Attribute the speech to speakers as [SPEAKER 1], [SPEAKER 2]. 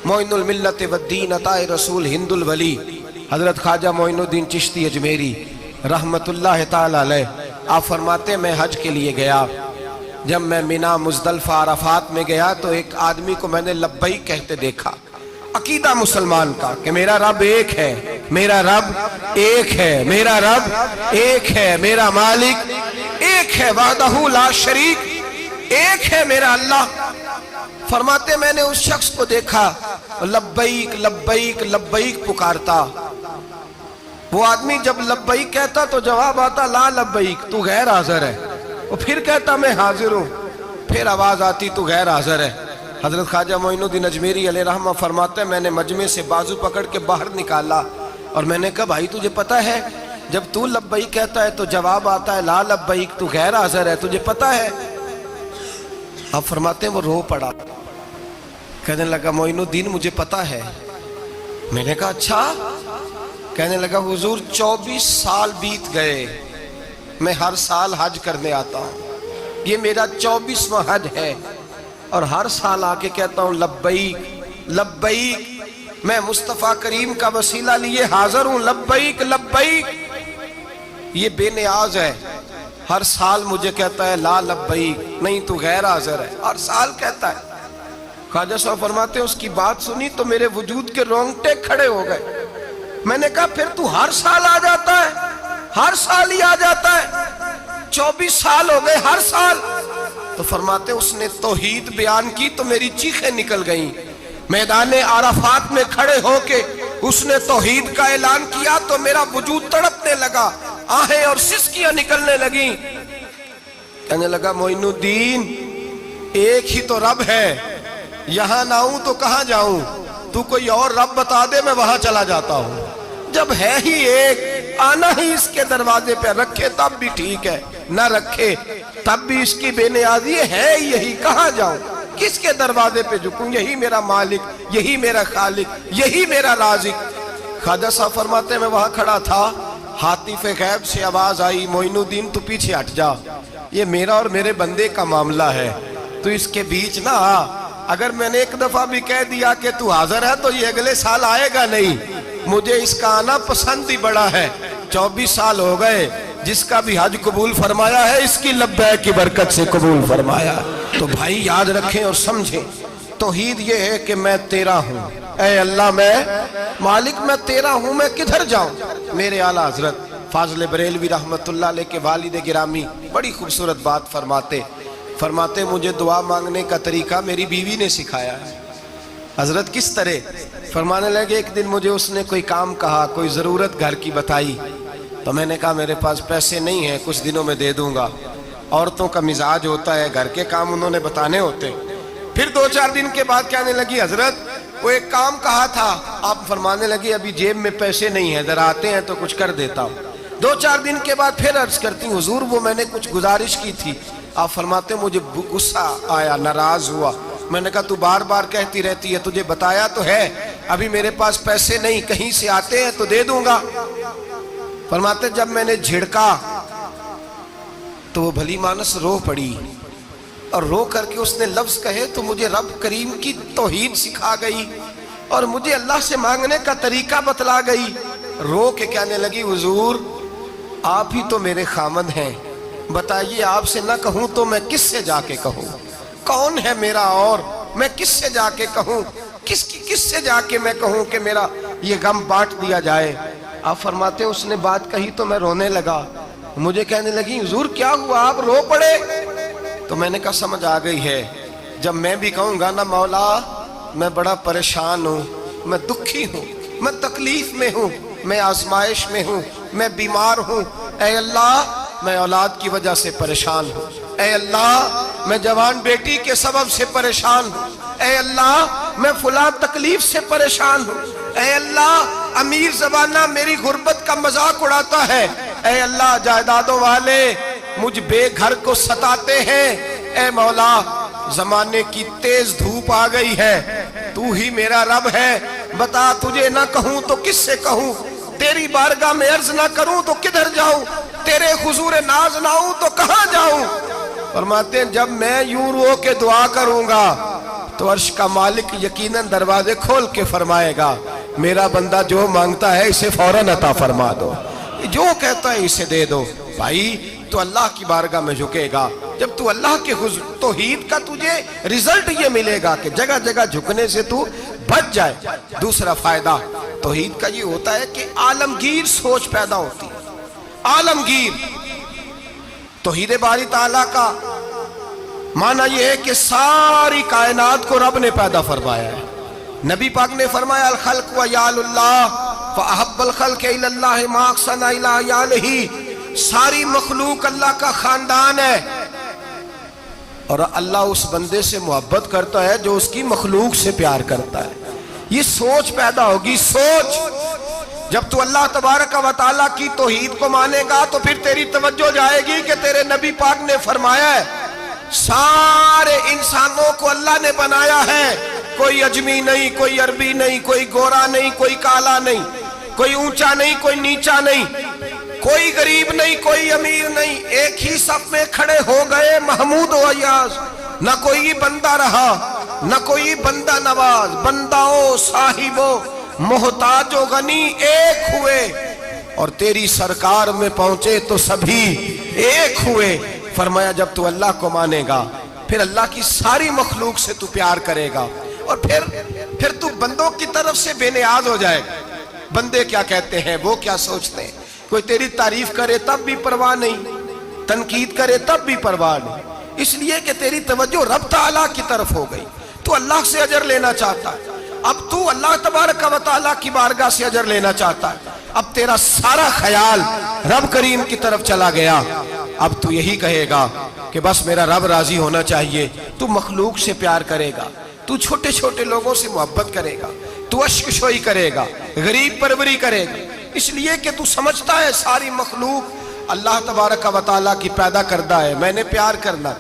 [SPEAKER 1] معین الملت والدین عطائے رسول ہند الولی حضرت خواجہ معین الدین چشتی اجمیری رحمت اللہ تعالی علیہ، آپ فرماتے میں حج کے لیے گیا، جب میں مینا مزدلفہ عرفات میں گیا تو ایک آدمی کو میں نے لبیک کہتے دیکھا، عقیدہ مسلمان کا کہ میرا رب ایک ہے، میرا رب ایک ہے، میرا رب ایک ہے، میرا مالک ایک ہے، وحدہ لا شریک ایک ہے میرا اللہ۔ فرماتے میں نے اس شخص کو دیکھا لبیک لبیک لبیک پکارتا، وہ آدمی جب لبیک کہتا تو جواب آتا لا لبیک، تو غیر حاضر ہے، وہ پھر کہتا میں حاضر ہوں، پھر آواز آتی تو غیر حاضر ہے۔ حضرت خواجہ معین الدین اجمیری علیہ رحمہ فرماتے ہیں میں نے مجمع سے بازو پکڑ کے باہر نکالا اور میں نے کہا بھائی تجھے پتہ ہے جب تو لبیک کہتا ہے تو جواب آتا ہے لا لبیک، تو غیر حاضر ہے، تجھے پتہ ہے؟ آپ فرماتے ہیں وہ رو پڑا، کہنے لگا معین الدین مجھے پتہ ہے۔ میں نے کہا اچھا؟ کہنے لگا حضور 24 سال بیت گئے، میں ہر سال حج کرنے آتا ہوں، یہ میرا 24واں حج ہے، اور ہر سال آ کے کہتا ہوں لبیک لبیک، میں مصطفیٰ کریم کا وسیلہ لیے حاضر ہوں، لبیک لبیک۔ یہ بے نیاز ہے، ہر سال مجھے کہتا ہے لا لبیک، نہیں تو غیر حاضر ہے، ہر سال کہتا ہے۔ خواجہ صاحب فرماتے ہیں اس کی بات سنی تو میرے وجود کے رونگٹے کھڑے ہو گئے۔ میں نے کہا پھر تو ہر سال آ جاتا ہے، ہر سال ہی آ جاتا ہے، 24 سال ہو گئے ہر سال۔ تو فرماتے اس نے توحید بیان کی تو میری چیخیں نکل گئیں، میدان عرفات میں کھڑے ہو کے اس نے توحید کا اعلان کیا تو میرا وجود تڑپنے لگا، آہیں اور سسکیاں نکلنے لگیں۔ کہنے لگا معین الدین ایک ہی تو رب ہے، یہاں نہ ہوں تو کہاں جاؤں، تو کوئی اور رب بتا دے میں وہاں چلا جاتا ہوں، جب ہے ہی ایک آنا ہی اس کے دروازے پہ، رکھے تب بھی ٹھیک ہے، نہ رکھے تب بھی اس کی بے نیازی ہے یہی، کہاں جاؤں، کس کے دروازے پہ جھکوں، یہی میرا مالک، یہی میرا خالق، یہی میرا رازق۔ خواجہ صاحب فرماتے ہیں میں وہاں کھڑا تھا، حاطف غیب سے آواز آئی معین الدین تو پیچھے ہٹ جا، یہ میرا اور میرے بندے کا معاملہ ہے، تو اس کے بیچ نہ آ، اگر میں نے ایک دفعہ بھی کہہ دیا کہ تو حاضر ہے تو یہ اگلے سال آئے گا نہیں، مجھے اس کا آنا پسند ہی بڑا ہے۔ 24 سال ہو گئے، جس کا بھی حج قبول فرمایا ہے اس کی لبیک کی برکت سے قبول فرمایا۔ تو بھائی یاد رکھیں اور سمجھیں، توحید یہ ہے کہ میں تیرا ہوں، اے اللہ میں مالک میں تیرا ہوں، میں کدھر جاؤں۔ میرے اعلیٰ حضرت فاضل بریلوی رحمت اللہ علیہ کے والد گرامی بڑی خوبصورت بات فرماتے مجھے دعا مانگنے کا طریقہ میری بیوی نے سکھایا ہے۔ حضرت کس طرح؟ فرمانے لگے ایک دن مجھے اس نے کوئی کام کہا، کوئی ضرورت گھر کی بتائی، تو میں نے کہا میرے پاس پیسے نہیں ہیں، کچھ دنوں میں دے دوں گا۔ عورتوں کا مزاج ہوتا ہے، گھر کے کام انہوں نے بتانے ہوتے۔ پھر 2-4 دن کے بعد کہنے لگی حضرت وہ ایک کام کہا تھا، آپ فرمانے لگے ابھی جیب میں پیسے نہیں ہیں، ذرا آتے ہیں تو کچھ کر دیتا ہوں۔ 2-4 دن کے بعد پھر عرض کرتی ہوں حضور وہ میں نے کچھ گزارش کی تھی، آپ فرماتے ہیں مجھے غصہ آیا، ناراض ہوا، میں نے کہا تو بار بار کہتی رہتی ہے، تجھے بتایا تو ہے، ابھی میرے پاس پیسے نہیں، کہیں سے آتے ہیں تو دے دوں گا۔ فرماتے جب میں نے جھڑکا تو وہ بھلی مانس رو پڑی، اور رو کر کے اس نے لفظ کہے تو مجھے رب کریم کی توحید سکھا گئی اور مجھے اللہ سے مانگنے کا طریقہ بتلا گئی۔ رو کے کہنے لگی حضور آپ ہی تو میرے خامد ہیں، بتائیے آپ سے نہ کہوں تو میں کس سے جا کے کہوں، کون ہے میرا اور میں کس سے جا کے کہوں، کس سے جا کے میں کہوں کہ میرا یہ غم بانٹ دیا جائے۔ آپ فرماتے ہیں اس نے بات کہی تو میں رونے لگا، مجھے کہنے لگی حضور کیا ہوا آپ رو پڑے؟ تو میں نے کہا سمجھ آ گئی ہے، جب میں بھی کہوں گا نا مولا میں بڑا پریشان ہوں، میں دکھی ہوں، میں تکلیف میں ہوں، میں آزمائش میں ہوں، میں بیمار ہوں، اے اللہ میں اولاد کی وجہ سے پریشان ہوں، اے اللہ میں جوان بیٹی کے سبب سے پریشان ہوں، اے اللہ میں فلاں تکلیف سے پریشان ہوں، اے اللہ امیر زبانہ میری غربت کا مذاق اڑاتا ہے، اے اللہ جائیدادوں والے مجھ بے گھر کو ستاتے ہیں، اے مولا زمانے کی تیز دھوپ آ گئی ہے، تو ہی میرا رب ہے، بتا تجھے نہ کہوں تو کس سے کہوں، تیری بارگاہ میں عرض نہ کروں تو کدھر جاؤں، تیرے حضور ناز نہ ہوں تو کہاں جاؤں۔ فرماتے ہیں جب میں یوں رو کے دعا کروں گا تو عرش کا مالک یقیناً دروازے کھول کے فرمائے گا میرا بندہ جو مانگتا ہے اسے فوراً عطا فرما دو، جو کہتا ہے اسے دے دو۔ بھائی تو اللہ کی بارگاہ میں جھکے گا، جب تو اللہ کے توحید کا تجھے رزلٹ یہ ملے گا کہ جگہ جگہ جھکنے سے تو بچ جائے۔ دوسرا فائدہ توحید کا یہ ہوتا ہے کہ عالمگیر سوچ پیدا ہوتی ہے، عالمگیر۔ توحید باری تعالیٰ کا معنی یہ ہے کہ ساری کائنات کو رب نے پیدا فرمایا ہے۔ نبی پاک نے فرمایا الخلق وعیال اللہ فاحب الخلق الی اللہ ما احسن الی عیالہ، ساری مخلوق اللہ کا خاندان ہے، اور اللہ اس بندے سے محبت کرتا ہے جو اس کی مخلوق سے پیار کرتا ہے۔ یہ سوچ پیدا ہوگی، سوچ۔ جب تو اللہ تبارک و تعالیٰ کی توحید کو مانے گا تو پھر تیری توجہ جائے گی کہ تیرے نبی پاک نے فرمایا ہے سارے انسانوں کو اللہ نے بنایا ہے، کوئی اجمی نہیں، کوئی عربی نہیں، کوئی گورا نہیں، کوئی کالا نہیں، کوئی اونچا نہیں، کوئی نیچا نہیں، کوئی غریب نہیں، کوئی امیر نہیں، ایک ہی صف میں کھڑے ہو گئے محمود و ایاز۔ نہ کوئی بندہ رہا، نہ کوئی بندہ نواز، بنداؤ صاحبو محتاج و غنی ایک ہوئے، اور تیری سرکار میں پہنچے تو سبھی ایک ہوئے۔ فرمایا جب تو اللہ کو مانے گا پھر اللہ کی ساری مخلوق سے تو پیار کرے گا، اور پھر تو بندوں کی طرف سے بے نیاز ہو جائے گا۔ بندے کیا کہتے ہیں، وہ کیا سوچتے ہیں، کوئی تیری تعریف کرے تب بھی پرواہ نہیں، تنقید کرے تب بھی پرواہ نہیں، اس لیے کہ تیری توجہ رب تعالیٰ کی طرف ہو گئی، تو اللہ سے اجر لینا چاہتا ہے۔ اب تو اللہ تبارک و تعالیٰ کی بارگاہ سے اجر لینا چاہتا ہے، اب تیرا سارا خیال رب کریم کی طرف چلا گیا۔ اب تو یہی کہے گا کہ بس میرا رب راضی ہونا چاہیے۔ تو مخلوق سے پیار کرے گا، تو چھوٹے چھوٹے لوگوں سے محبت کرے گا، تو اشک شوئی کرے گا، غریب پروری کرے گا، اس لیے کہ تو سمجھتا ہے ساری مخلوق اللہ تبارک و تعالیٰ کی پیدا کردہ ہے، میں نے پیار کرنا۔